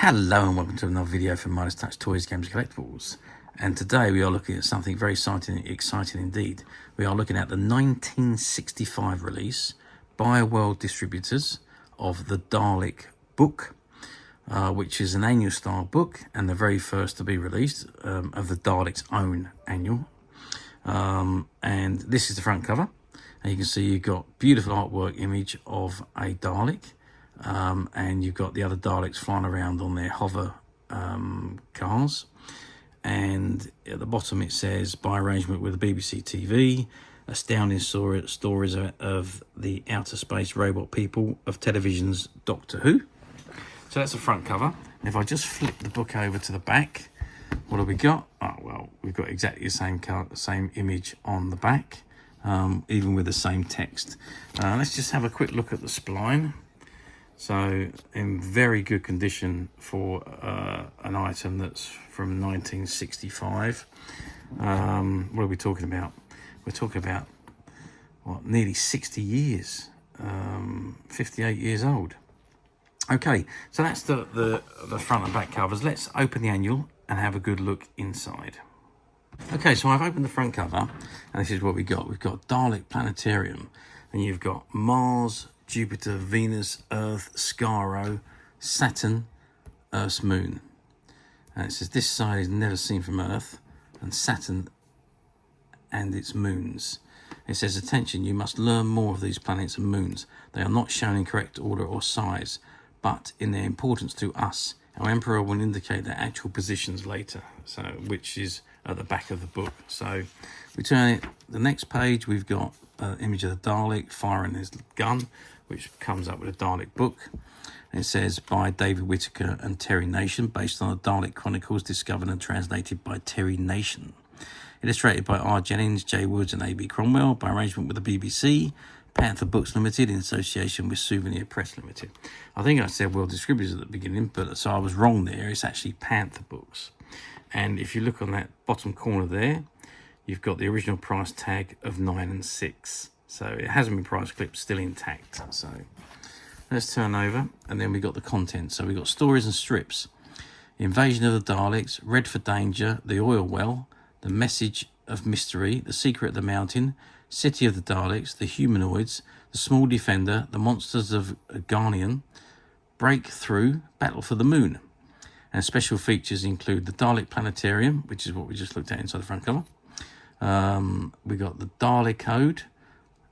Hello and welcome to another video from Midas Touch Toys, Games and Collectibles. And today we are looking at something very exciting indeed. We are looking at the 1965 release by World Distributors of the Dalek Book, which is an annual style book and the very first to be released of the Daleks' own annual. And this is the front cover. And you can see you've got beautiful artwork image of a Dalek. And you've got the other Daleks flying around on their hover cars, and at the bottom it says, by arrangement with the BBC TV, astounding stories of the outer space robot people of television's Doctor Who. So that's the front cover. And if I just flip the book over to the back, what have we got? Oh, well, we've got exactly the same image on the back, even with the same text. Let's just have a quick look at the spline. So in very good condition for an item that's from 1965. What are we talking about? We're talking about, what, nearly 60 years, 58 years old. Okay, so that's the front and back covers. Let's open the annual and have a good look inside. Okay, so I've opened the front cover, and this is what we got. We've got Dalek Planetarium, and you've got Mars, Jupiter, Venus, Earth, Skaro, Saturn, Earth's moon. And it says this side is never seen from Earth, and Saturn and its moons. It says, attention, you must learn more of these planets and moons. They are not shown in correct order or size, but in their importance to us. Our Emperor will indicate their actual positions later, so which is at the back of the book. So we turn it, the next page, we've got an image of the Dalek firing his gun, which comes up with a Dalek book. And it says, by David Whitaker and Terry Nation, based on the Dalek Chronicles discovered and translated by Terry Nation. Illustrated by R. Jennings, J. Woods and A.B. Cromwell, by arrangement with the BBC, Panther Books Limited, in association with Souvenir Press Limited. I think I said World Distributors at the beginning, but so I was wrong there. It's actually Panther Books. And if you look on that bottom corner there, you've got the original price tag of 9 and 6. So it hasn't been price clipped, still intact. So let's turn over, and then we got the content. So we got stories and strips. Invasion of the Daleks, Red for Danger, The Oil Well, The Message of Mystery, The Secret of the Mountain, City of the Daleks, The Humanoids, The Small Defender, The Monsters of Ghanaian, Breakthrough, Battle for the Moon. And special features include the Dalek Planetarium, which is what we just looked at inside the front cover. We got the Dalek Code,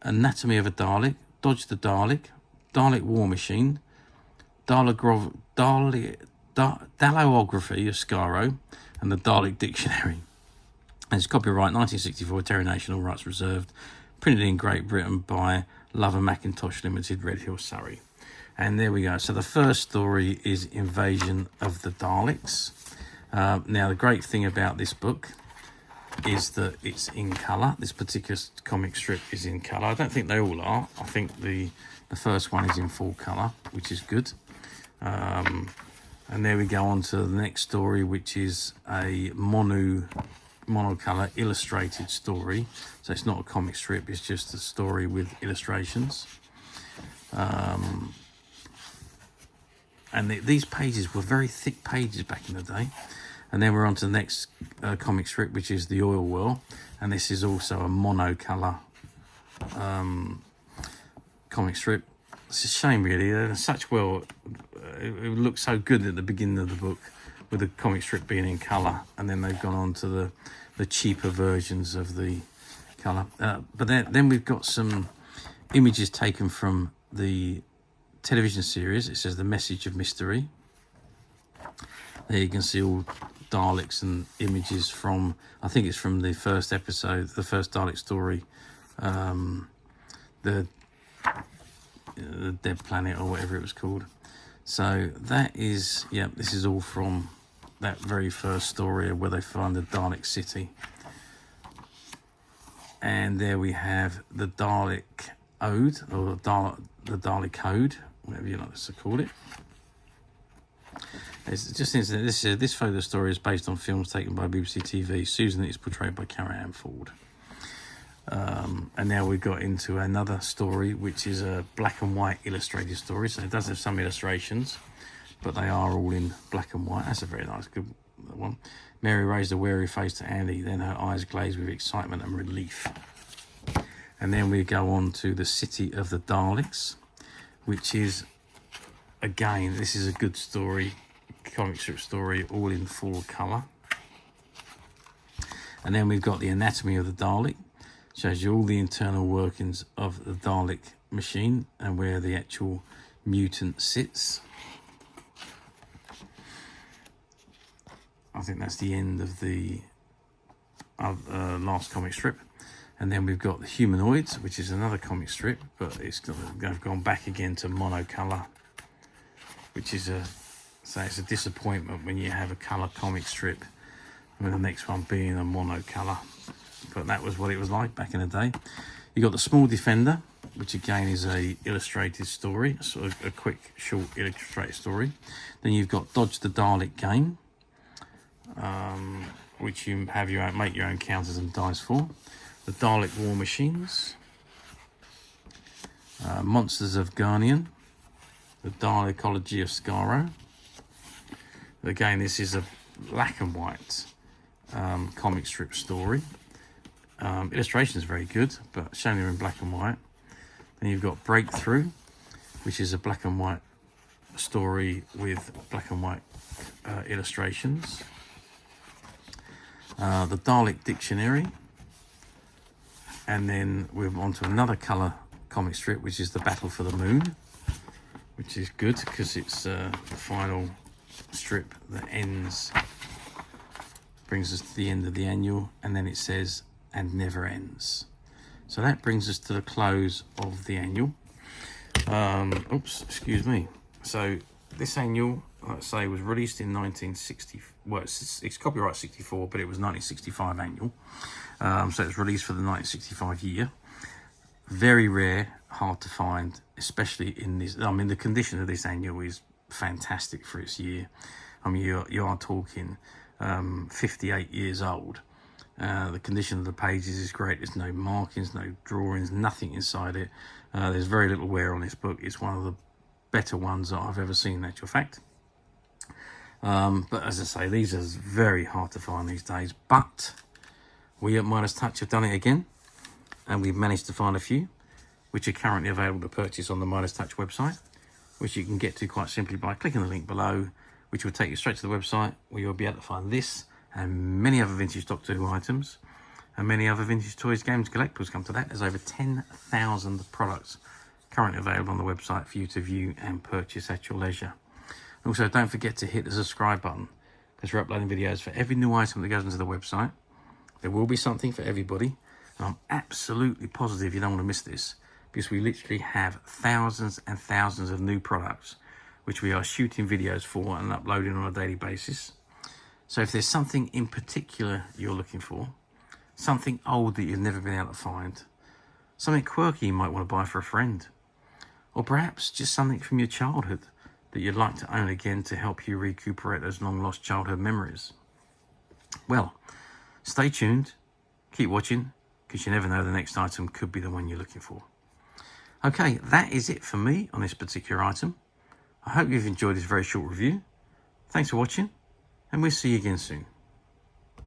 Anatomy of a Dalek, Dodge the Dalek, Dalek War Machine, Dalekography of Skaro, and the Dalek Dictionary. And it's copyright 1964, Terry Nation, all rights reserved, printed in Great Britain by Lover Macintosh Limited, Red Hill, Surrey. And there we go. So the first story is Invasion of the Daleks. Now, the great thing about this book is that it's in colour. This particular comic strip is in colour. I don't think they all are. I think the first one is in full colour, which is good. And there we go on to the next story, which is a monocolour illustrated story. So it's not a comic strip, it's just a story with illustrations. And these pages were very thick pages back in the day. And then we're on to the next comic strip, which is The Oil Well. And this is also a monocolour comic strip. It's a shame, really. They're such well... it looked so good at the beginning of the book, with the comic strip being in colour. And then they've gone on to the cheaper versions of the colour. But then we've got some images taken from the television series. It says The Message of Mystery. There you can see all Daleks and images from, I think it's from the first episode, the first Dalek story, the Dead Planet or whatever it was called. So that is, yeah, this is all from that very first story where they find the Dalek city. And there we have the Dalek Ode, or the Dalek Code, whatever you like to call it. It's just this photo story is based on films taken by BBC TV. Susan is portrayed by Carrie Ann Ford. And now we've got into another story, which is a black and white illustrated story. So it does have some illustrations, but they are all in black and white. That's a very nice, good one. Mary raised a wary face to Andy, then her eyes glazed with excitement and relief. And then we go on to the City of the Daleks, which is, again, this is a good story, comic strip story, all in full colour. And then we've got the Anatomy of the Dalek, shows you all the internal workings of the Dalek machine and where the actual mutant sits. I think that's the end of the last comic strip. And then we've got the Humanoids, which is another comic strip, but they've gone back again to monocolour, which is it's a disappointment when you have a colour comic strip with the next one being a monocolour. But that was what it was like back in the day. You got the Small Defender, which again is a illustrated story, sort of a quick, short illustrated story. Then you've got Dodge the Dalek game, which you have make your own counters and dice for. The Dalek War Machines, Monsters of Garnian, the Dalekology of Skaro. Again, this is a black and white comic strip story. Illustration is very good, but shown here in black and white. Then you've got Breakthrough, which is a black and white story with black and white illustrations. The Dalek Dictionary. And then we're on to another colour comic strip, which is The Battle for the Moon, which is good because it's the final strip that brings us to the end of the annual, and then it says, and never ends. So that brings us to the close of the annual. Oops, excuse me. So this annual, like I say, was released in 1960. Well, it's copyright 64, but it was 1965 annual. So it was released for the 1965 year. Very rare, hard to find, especially in this. I mean, the condition of this annual is fantastic for its year. I mean, you are talking 58 years old. The condition of the pages is great. There's no markings, no drawings, nothing inside it. There's very little wear on this book. It's one of the better ones that I've ever seen, in actual fact. But as I say, these are very hard to find these days. But we at Midas Touch have done it again, and we've managed to find a few, which are currently available to purchase on the Midas Touch website, which you can get to quite simply by clicking the link below, which will take you straight to the website, where you'll be able to find this and many other vintage Doctor Who items, and many other vintage toys, games, collectibles come to that. There's over 10,000 products currently available on the website for you to view and purchase at your leisure. Also, don't forget to hit the subscribe button, because we're uploading videos for every new item that goes into the website. There will be something for everybody, and I'm absolutely positive you don't want to miss this, because we literally have thousands and thousands of new products which we are shooting videos for and uploading on a daily basis. So if there's something in particular you're looking for, something old that you've never been able to find, something quirky you might want to buy for a friend, or perhaps just something from your childhood that you'd like to own again to help you recuperate those long lost childhood memories, well, stay tuned, keep watching, because you never know, the next item could be the one you're looking for. Okay, that is it for me on this particular item. I hope you've enjoyed this very short review. Thanks for watching, and we'll see you again soon.